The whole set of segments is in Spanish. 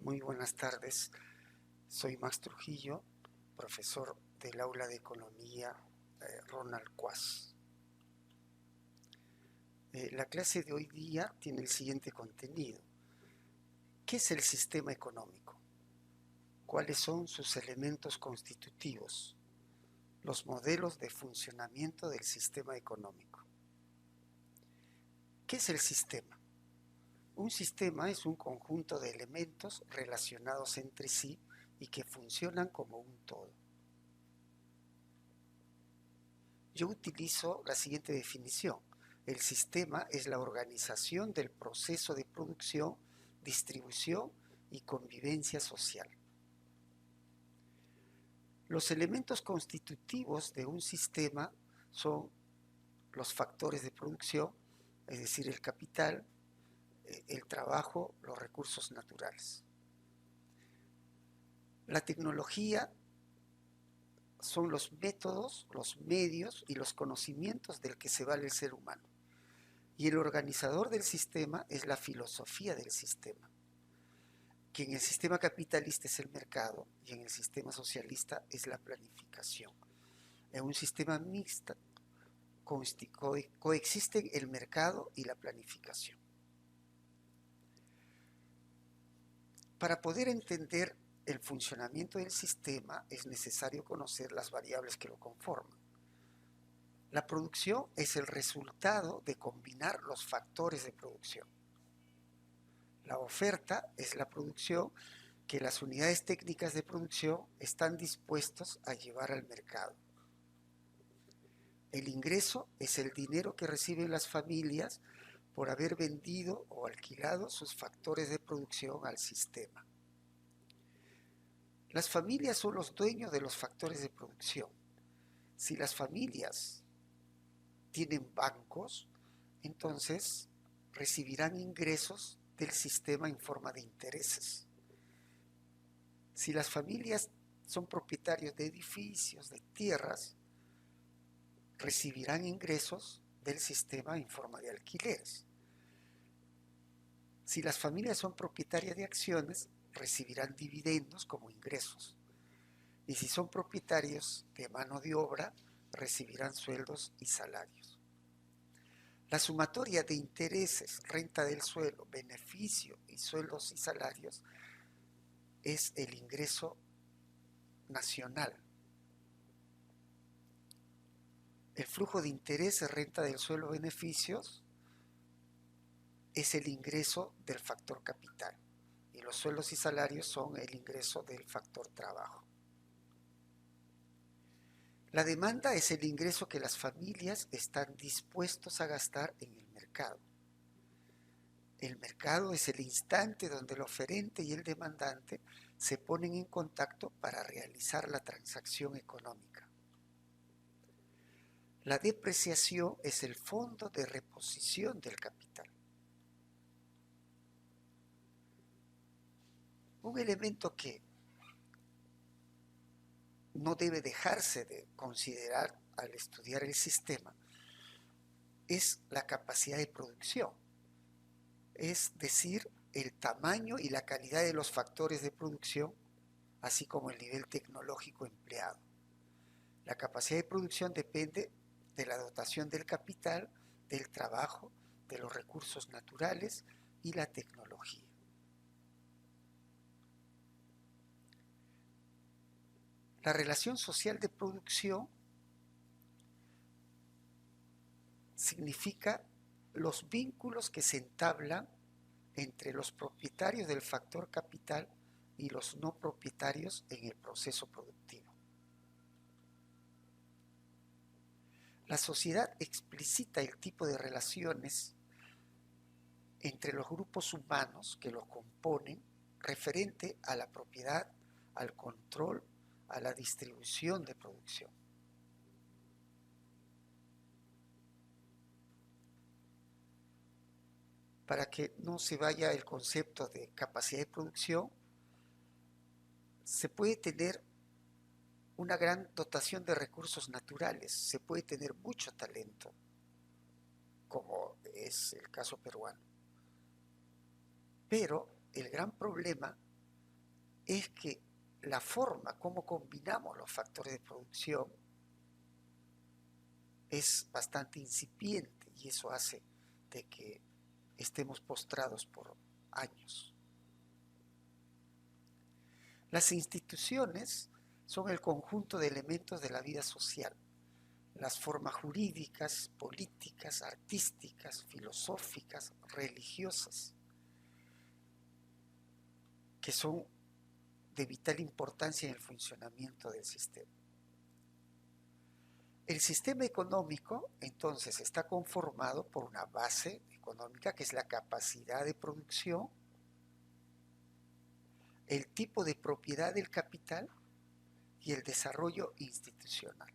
Muy buenas tardes. Soy Max Trujillo, profesor del aula de economía Ronald Quas. La clase de hoy día tiene el siguiente contenido. ¿Qué es el sistema económico? ¿Cuáles son sus elementos constitutivos? Los modelos de funcionamiento del sistema económico. ¿Qué es el sistema? Un sistema es un conjunto de elementos relacionados entre sí y que funcionan como un todo. Yo utilizo la siguiente definición. El sistema es la organización del proceso de producción, distribución y convivencia social. Los elementos constitutivos de un sistema son los factores de producción, es decir, el capital, el trabajo, los recursos naturales. La tecnología son los métodos, los medios y los conocimientos del que se vale el ser humano. Y el organizador del sistema es la filosofía del sistema, que en el sistema capitalista es el mercado y en el sistema socialista es la planificación. En un sistema mixto coexisten el mercado y la planificación. Para poder entender el funcionamiento del sistema es necesario conocer las variables que lo conforman. La producción es el resultado de combinar los factores de producción. La oferta es la producción que las unidades técnicas de producción están dispuestos a llevar al mercado. El ingreso es el dinero que reciben las familias por haber vendido o alquilado sus factores de producción al sistema. Las familias son los dueños de los factores de producción. Si las familias tienen bancos, entonces recibirán ingresos del sistema en forma de intereses. Si las familias son propietarios de edificios, de tierras, recibirán ingresos del sistema en forma de alquileres. Si las familias son propietarias de acciones, recibirán dividendos como ingresos. Y si son propietarios de mano de obra, recibirán sueldos y salarios. La sumatoria de intereses, renta del suelo, beneficio y sueldos y salarios es el ingreso nacional. El flujo de intereses, renta del suelo, beneficios es el ingreso del factor capital y los sueldos y salarios son el ingreso del factor trabajo. La demanda es el ingreso que las familias están dispuestos a gastar en el mercado. El mercado es el instante donde el oferente y el demandante se ponen en contacto para realizar la transacción económica. La depreciación es el fondo de reposición del capital. Un elemento que no debe dejarse de considerar al estudiar el sistema es la capacidad de producción, es decir, el tamaño y la calidad de los factores de producción, así como el nivel tecnológico empleado. La capacidad de producción depende de la dotación del capital, del trabajo, de los recursos naturales y la tecnología. La relación social de producción significa los vínculos que se entablan entre los propietarios del factor capital y los no propietarios en el proceso productivo. La sociedad explicita el tipo de relaciones entre los grupos humanos que lo componen referente a la propiedad, al control, a la distribución de producción. Para que no se vaya el concepto de capacidad de producción, se puede tener una gran dotación de recursos naturales, se puede tener mucho talento, como es el caso peruano. Pero el gran problema es que la forma como combinamos los factores de producción es bastante incipiente y eso hace de que estemos postrados por años. Las instituciones son el conjunto de elementos de la vida social, las formas jurídicas, políticas, artísticas, filosóficas, religiosas, que son de vital importancia en el funcionamiento del sistema. El sistema económico, entonces, está conformado por una base económica, que es la capacidad de producción, el tipo de propiedad del capital y el desarrollo institucional.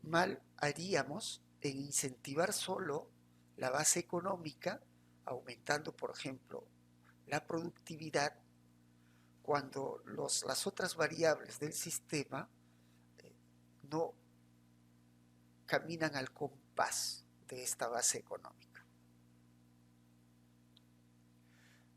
Mal haríamos en incentivar solo la base económica, aumentando, por ejemplo, la productividad, cuando las otras variables del sistema no caminan al compás de esta base económica.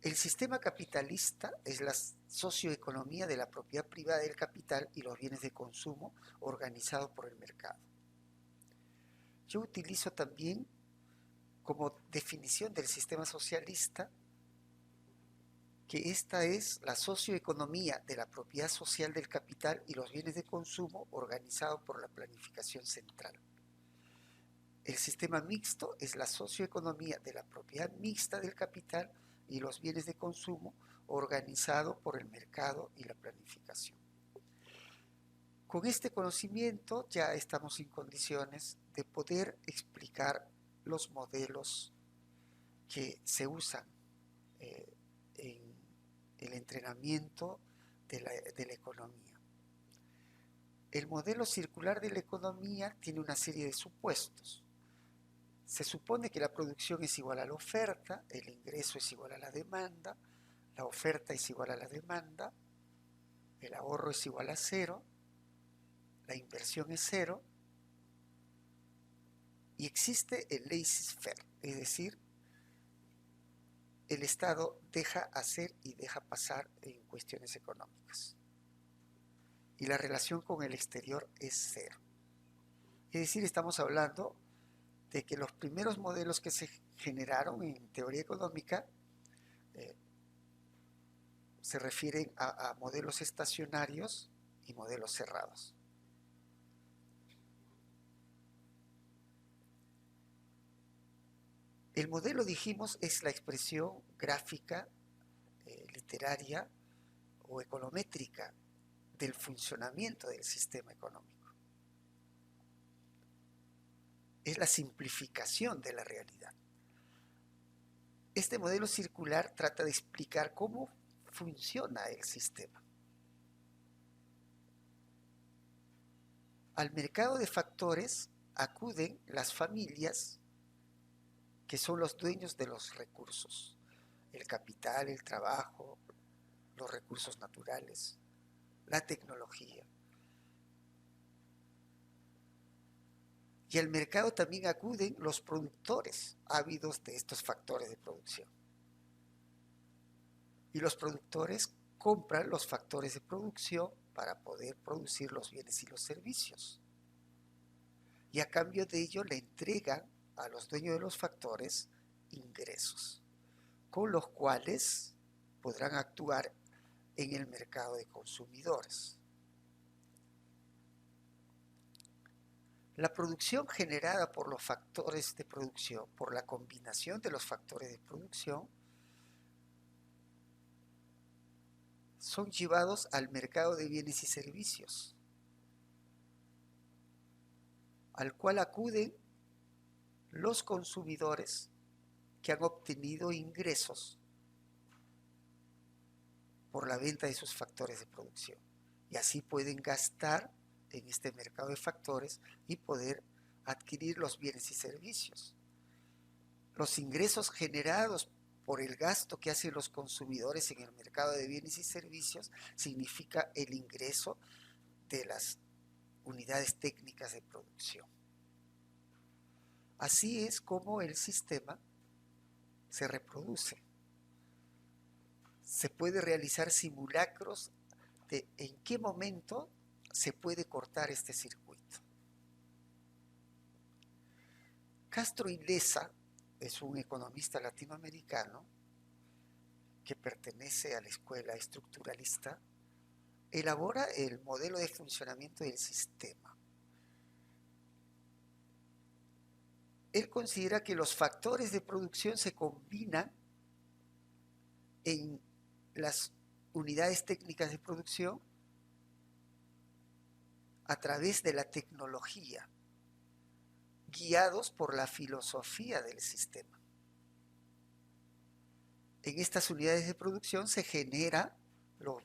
El sistema capitalista es la socioeconomía de la propiedad privada del capital y los bienes de consumo organizados por el mercado. Yo utilizo también como definición del sistema socialista que esta es la socioeconomía de la propiedad social del capital y los bienes de consumo organizados por la planificación central. El sistema mixto es la socioeconomía de la propiedad mixta del capital y los bienes de consumo organizado por el mercado y la planificación. Con este conocimiento ya estamos en condiciones de poder explicar los modelos que se usan en el entrenamiento de la economía. El modelo circular de la economía tiene una serie de supuestos. Se supone que la producción es igual a la oferta, el ingreso es igual a la demanda, la oferta es igual a la demanda, el ahorro es igual a cero, la inversión es cero, y existe el laissez-faire, es decir, el Estado deja hacer y deja pasar en cuestiones económicas. Y la relación con el exterior es cero. Es decir, estamos hablando de que los primeros modelos que se generaron en teoría económica se refieren a modelos estacionarios y modelos cerrados. El modelo, dijimos, es la expresión gráfica, literaria o econométrica del funcionamiento del sistema económico. Es la simplificación de la realidad. Este modelo circular trata de explicar cómo funciona el sistema. Al mercado de factores acuden las familias que son los dueños de los recursos, el capital, el trabajo, los recursos naturales, la tecnología. Y al mercado también acuden los productores ávidos de estos factores de producción. Y los productores compran los factores de producción para poder producir los bienes y los servicios. Y a cambio de ello le entregan a los dueños de los factores ingresos, con los cuales podrán actuar en el mercado de consumidores. La producción generada por los factores de producción, por la combinación de los factores de producción, son llevados al mercado de bienes y servicios, al cual acuden los consumidores que han obtenido ingresos por la venta de sus factores de producción. Y así pueden gastar en este mercado de factores y poder adquirir los bienes y servicios. Los ingresos generados por el gasto que hacen los consumidores en el mercado de bienes y servicios significa el ingreso de las unidades técnicas de producción. Así es como el sistema se reproduce. Se puede realizar simulacros de en qué momento se puede cortar este circuito. Castro Ileza es un economista latinoamericano que pertenece a la escuela estructuralista, elabora el modelo de funcionamiento del sistema. Él considera que los factores de producción se combinan en las unidades técnicas de producción a través de la tecnología, guiados por la filosofía del sistema. En estas unidades de producción se generan los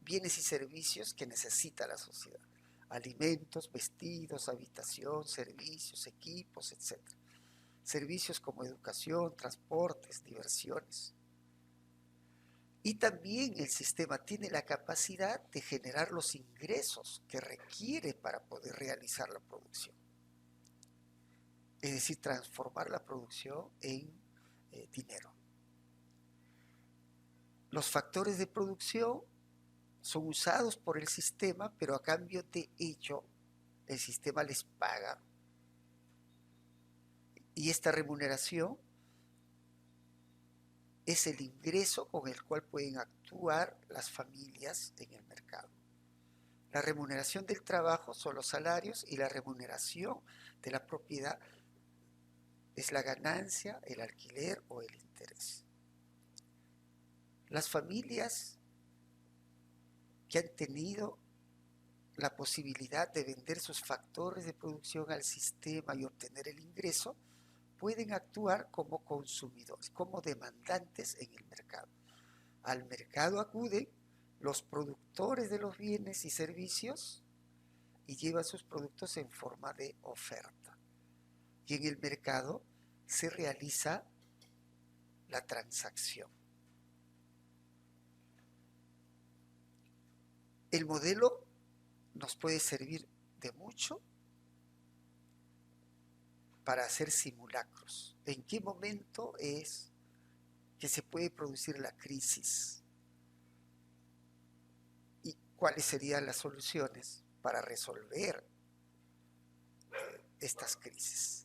bienes y servicios que necesita la sociedad. Alimentos, vestidos, habitación, servicios, equipos, etc. Servicios como educación, transportes, diversiones. Y también el sistema tiene la capacidad de generar los ingresos que requiere para poder realizar la producción. Es decir, transformar la producción en dinero. Los factores de producción son usados por el sistema, pero a cambio de ello, el sistema les paga. Y esta remuneración es el ingreso con el cual pueden actuar las familias en el mercado. La remuneración del trabajo son los salarios y la remuneración de la propiedad es la ganancia, el alquiler o el interés. Las familias que han tenido la posibilidad de vender sus factores de producción al sistema y obtener el ingreso, pueden actuar como consumidores, como demandantes en el mercado. Al mercado acuden los productores de los bienes y servicios y llevan sus productos en forma de oferta. Y en el mercado se realiza la transacción. El modelo nos puede servir de mucho para hacer simulacros. ¿En qué momento es que se puede producir la crisis? ¿Y cuáles serían las soluciones para resolver estas crisis?